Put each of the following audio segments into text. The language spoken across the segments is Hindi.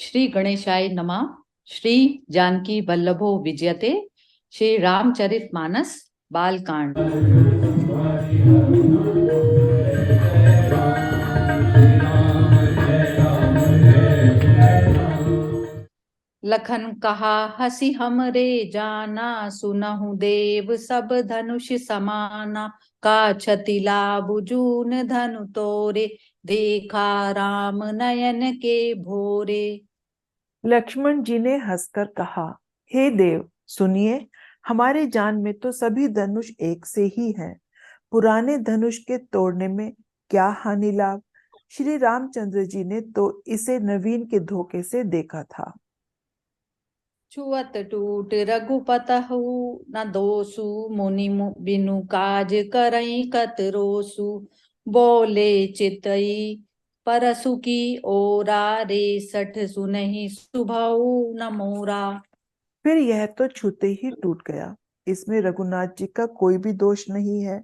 श्री गणेशाय नमः। श्री जानकी वल्लभो विजयते। श्री रामचरितमानस बालकांड। लखन कहा हसी हमरे जाना, सुनहु देव सब धनुष समाना। का छति लाभ जून धनु तोरे, देखा राम नयन के भोरे। लक्ष्मण जी ने हंसकर कहा, हे देव सुनिए, हमारे जान में तो सभी धनुष एक से ही हैं। पुराने धनुष के तोड़ने में क्या हानि लाभ। श्री रामचंद्र जी ने तो इसे नवीन के धोखे से देखा था। छुअत टूट रघुपतहु न दोसु, मुनि बिनु काज करई कत रोसु। बोले चितई परसु की ओरा, रेसठ सुनहि सुभऊ न मोरा। फिर यह तो छूते ही टूट गया, इसमें रघुनाथ जी का कोई भी दोष नहीं है।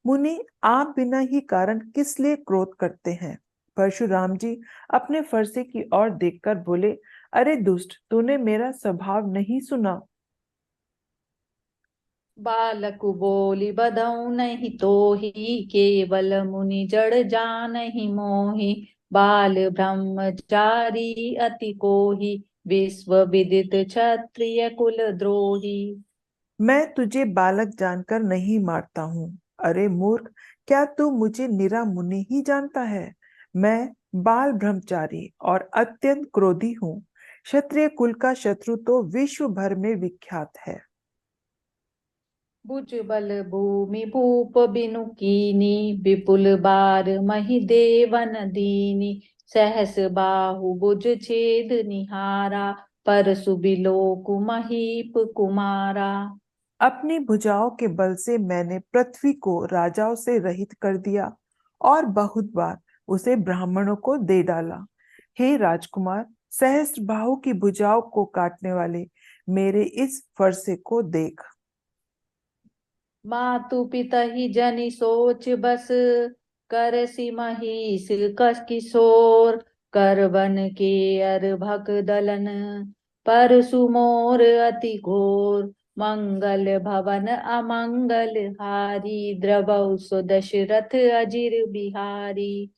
मुनि, आप बिना ही कारण किस लिए क्रोध करते हैं। परशुराम जी अपने फरसे की ओर देखकर बोले, अरे दुष्ट, तूने मेरा स्वभाव नहीं सुना। बालक बोली बधऊ नहीं तोहि, केवल मुनि जड़ जानहि मोहि। बाल ब्रह्मचारी अति कोहि, विश्व विदित क्षत्रिय कुल द्रोही। मैं तुझे बालक जानकर नहीं मारता हूँ। अरे मूर्ख, क्या तू मुझे निरा मुनि ही जानता है। मैं बाल ब्रह्मचारी और अत्यंत क्रोधी हूँ। क्षत्रिय कुल का शत्रु तो विश्व भर में विख्यात है। भुज बल भूमि भूप बिनु कीनी, विपुल बार महि देवन दीनी। सहस बाहु भुज छेद निहारा, परसु बिलोकु महीप कुमारा। अपनी भुजाओं के बल से मैंने पृथ्वी को राजाओं से रहित कर दिया और बहुत बार उसे ब्राह्मणों को दे डाला। हे राजकुमार, सहस्त्रबाहु की भुजाओं को काटने वाले मेरे इस फरसे को देख। मातु पिता ही जनि सोच बस, करसि महिष कस किशोर। करवन के अर भक दलन, परसु मोर अति घोर। मंगल भवन अमंगल हारी, द्रवौ सो दशरथ अजिर बिहारी।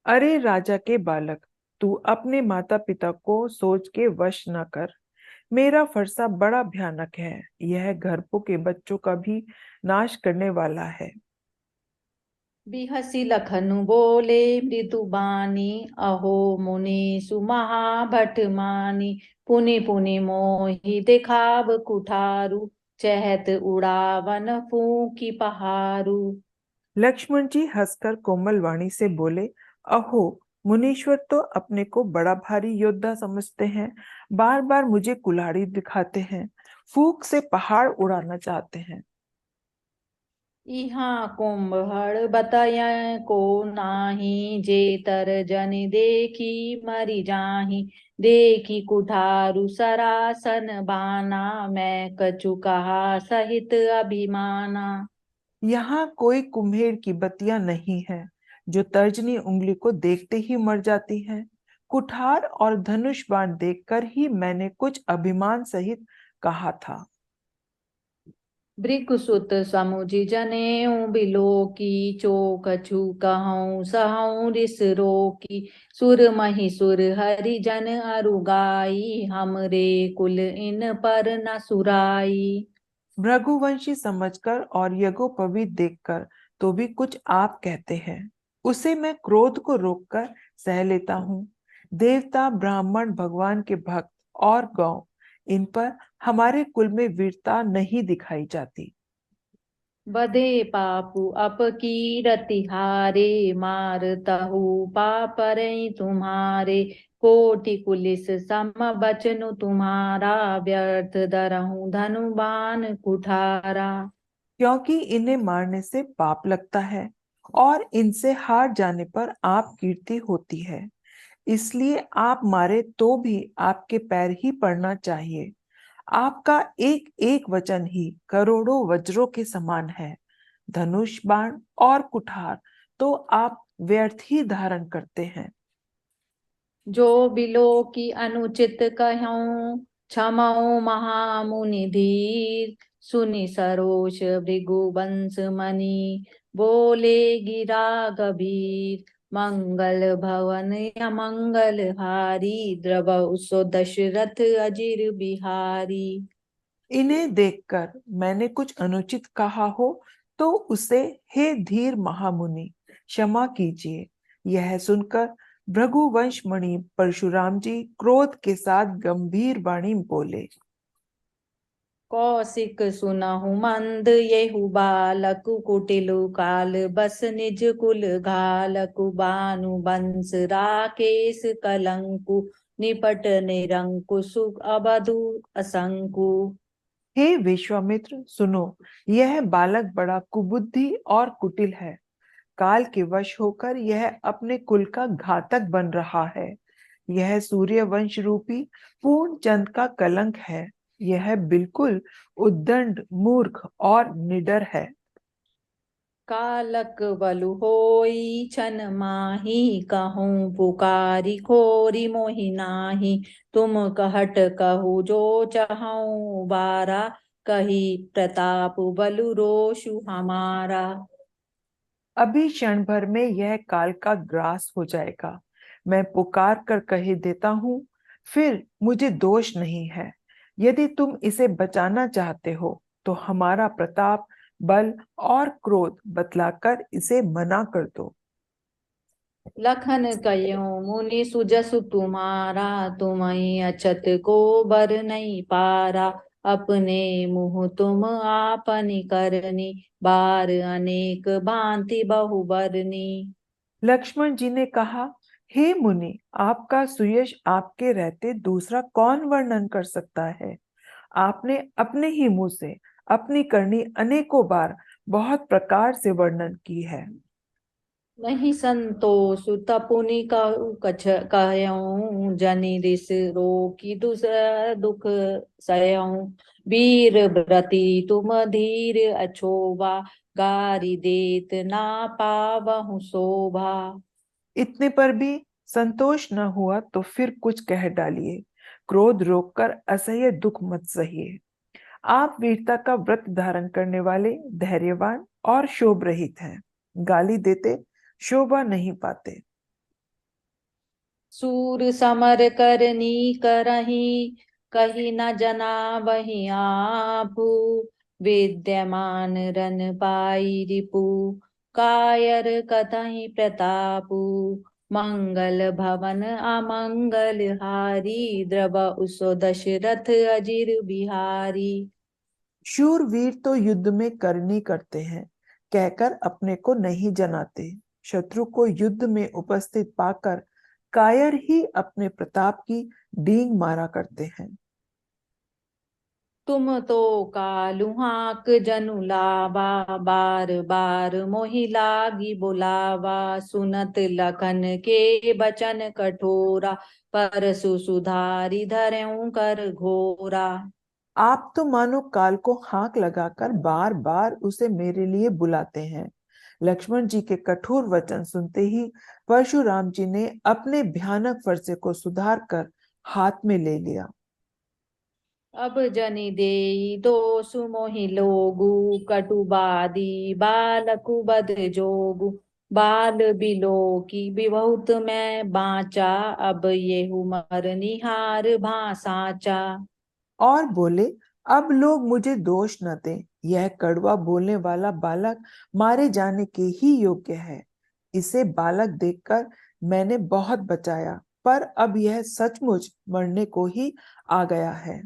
अरे राजा के बालक, तू अपने माता पिता को सोच के वश न कर। मेरा फरसा बड़ा भयानक है, यह गर्भों के बच्चों का भी नाश करने वाला है। बिहसी लखनु बोले मृदु बानी, अहो मुनि सुमहाभट मानी। पुनि पुनि मोहि देखाव कुठारु, चहत उड़ावन फूकी पहारू। लक्ष्मण जी हंसकर कोमल वाणी से बोले, अहो, मुनीश्वर तो अपने को बड़ा भारी योद्धा समझते हैं, बार बार मुझे कुल्हाड़ी दिखाते हैं, फूंक से पहाड़ उड़ाना चाहते हैं। इहाँ कुंभड़ बतय को नाही, जेतर जन देखी मरि जाहि। देखी कुठारु सरासन बाना, मैं कछु कहा सहित अभिमाना। यहाँ कोई कुम्हेर की बत्तियां नहीं है जो तर्जनी उंगली को देखते ही मर जाती है। कुठार और धनुष बाण देखकर ही मैंने कुछ अभिमान सहित कहा था। भृकुसुत समुझि जनेऊ बिलो की, चो कछु कहूँ सहूँ रिस रोकी। सुर महि सुर हरिजन अरुगाई, हमरे कुल इन पर न सुराई। भृगुवंशी समझकर और यज्ञोपवीत देखकर तो भी कुछ आप कहते हैं, उसे मैं क्रोध को रोककर सह लेता हूँ। देवता, ब्राह्मण, भगवान के भक्त और गौ, इन पर हमारे कुल में वीरता नहीं दिखाई जाती। बधे पापु अपकीरति हारे, मारतहु पापरै तुम्हारे। कोटि पुलिस सम बचनु तुम्हारा, व्यर्थ दरहु धनुबान कुठारा। क्योंकि इन्हें मारने से पाप लगता है और इनसे हार जाने पर आप कीर्ति होती है, इसलिए आप मारे तो भी आपके पैर ही पड़ना चाहिए। आपका एक एक वचन ही करोड़ों वज्रों के समान है। धनुष, बाण और कुठार तो आप व्यर्थ ही धारण करते हैं। जो बिलो की अनुचित कहूँ, क्षमऊ महामुनि धीर। सुनि सरोष भृगुवंश मणि, बोले गिरा गभीर। मंगल भवन अमंगल हारी, द्रवहु सो दशरथ अजिर बिहारी। इन्हें देखकर मैंने कुछ अनुचित कहा हो तो उसे हे धीर महामुनि क्षमा कीजिए। यह सुनकर भृगुवंश मणि परशुराम जी क्रोध के साथ गंभीर वाणी बोले। कौशिक सुनहु मंद येहु बालक, कुटिल काल बस निज कुल घालकु। बानु बंस राकेश कलंकु, निपट निरंकुश अवधु असंकु। हे विश्वामित्र सुनो, यह बालक बड़ा कुबुद्धि और कुटिल है। काल के वश होकर यह अपने कुल का घातक बन रहा है। यह सूर्य वंश रूपी पूर्ण चंद का कलंक है। यह बिल्कुल उद्दंड मूर्ख और निडर है। कालक बलु होई छन माही, कहूँ पुकारी खोरी मोहि नाही। तुम कहट कहु जो चहऊँ बारा, कही प्रताप बलु रोषु हमारा। अभी क्षण भर में यह काल का ग्रास हो जाएगा। मैं पुकार कर कह देता हूँ, फिर मुझे दोष नहीं है। यदि तुम इसे बचाना चाहते हो तो हमारा प्रताप, बल और क्रोध बतलाकर इसे मना कर दो। लखन कयो मुनि सुजसु तुम्हारा, तुम्हें अछत को बर नहीं पारा। अपने मुँह तुम आपनी करनी, बार अनेक भांति बहु बरनी। लक्ष्मण जी ने कहा, हे मुनि, आपका सुयश आपके रहते दूसरा कौन वर्णन कर सकता है। आपने अपने ही मुंह से अपनी करनी अनेकों बार बहुत प्रकार से वर्णन की है। नहीं संतोष तपुनि कछ कहऊँ, जनि रिस रोकी दुख सयऊँ। वीर व्रति तुम धीर अछोभा, गारी देत ना पावहु शोभा। इतने पर भी संतोष न हुआ तो फिर कुछ कह डालिए। क्रोध रोककर असह्य दुख मत सहिए। आप वीरता का व्रत धारण करने वाले, धैर्यवान और शोभ रहित हैं। गाली देते शोभा नहीं पाते। सूर समर करनी करही, कही न जना वही आपू। विद्यमान रन पाई रिपु, कायर कतहि प्रतापु। मंगल भवन अमंगल हारी, द्रवहु सो दशरथ अजिर बिहारी। शूरवीर तो युद्ध में करनी करते हैं, कहकर अपने को नहीं जनाते। शत्रु को युद्ध में उपस्थित पाकर कायर ही अपने प्रताप की डींग मारा करते हैं। तुम तो कालू हाक जनु लावा, बार बार मोहि लागी बुलावा। सुनत लखन के बचन कठोरा, परसु सुधारी धरऊं कर घोरा। आप तो मानो काल को हाक लगाकर बार बार उसे मेरे लिए बुलाते हैं। लक्ष्मण जी के कठोर वचन सुनते ही परशुराम जी ने अपने भयानक फरसे को सुधार कर हाथ में ले लिया। अब जनि देई दोसु मोहि लोगु, कटुबादी बालकु बद जोगु। बाल बिलो की बिहुत मैं बाचा, अब येहु मर निहार भासाचा। और बोले, अब लोग मुझे दोष न दें। यह कड़वा बोलने वाला बालक मारे जाने के ही योग्य है। इसे बालक देखकर मैंने बहुत बचाया, पर अब यह सचमुच मरने को ही आ गया है।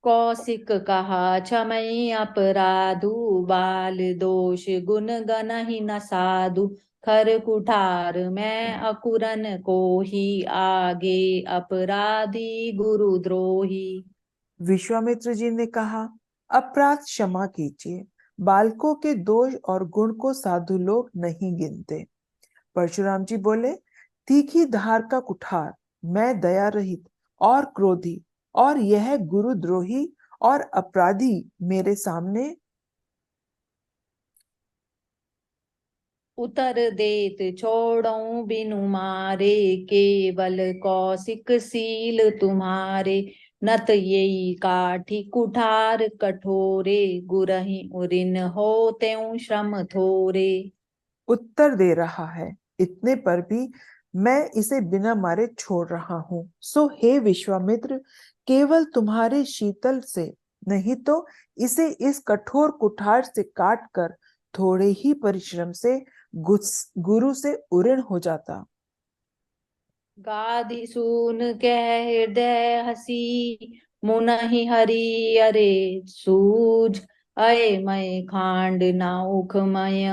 कौशिक कहा क्षमई अपराधु, बाल दोष गुण गनहि न साधु। खर कुठार मैं अकुरन को ही, आगे अपराधी गुरु द्रोही। विश्वामित्र जी ने कहा, अपराध क्षमा कीजिए। बालकों के दोष और गुण को साधु लोग नहीं गिनते। परशुराम जी बोले, तीखी धार का कुठार, मैं दया रहित और क्रोधी, और यह गुरुद्रोही और अपराधी मेरे सामने। उतर देत छोड़ऊं बिनु मारे, केवल कौशिक सील तुम्हारे। नत येई काठी कुठार कठोरे, गुरहि उरिन हो त्यों श्रम थोरे। उत्तर दे रहा है, इतने पर भी मैं इसे बिना मारे छोड़ रहा हूं। सो हे विश्वामित्र, केवल तुम्हारे शीतल से नहीं तो इसे इस कठोर कुठार से काट कर थोड़े ही परिश्रम से गुरु से उऋण हो जाता। गाधि सून कह हृदय हसी, मुनहि हरि अरे सूझ। अय मय खांड ना उखमय,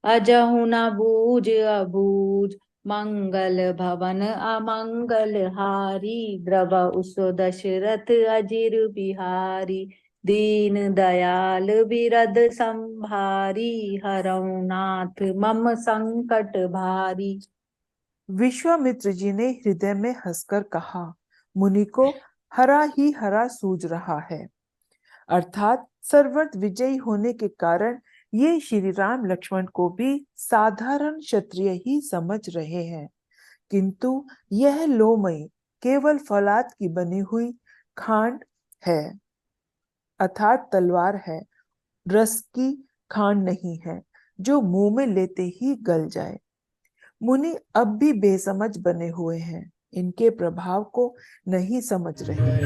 अजहु न बूझ अबूझ। मंगल भवन अमंगल हारी, द्रवहु सो दशरथ अजिर बिहारी। दीन दयाल बिरद संभारी, हरऊ नाथ मम संकट भारी। विश्वामित्र जी ने हृदय में हंसकर कहा, मुनि को हरा ही हरा सूझ रहा है। अर्थात सर्वत्र विजयी होने के कारण ये श्री राम लक्ष्मण को भी साधारण क्षत्रिय ही समझ रहे हैं, किंतु यह लोमई केवल फौलाद की बनी हुई खांड है, अर्थात तलवार है, रस की खांड नहीं है जो मुंह में लेते ही गल जाए। मुनि अब भी बेसमझ बने हुए हैं, इनके प्रभाव को नहीं समझ रहे।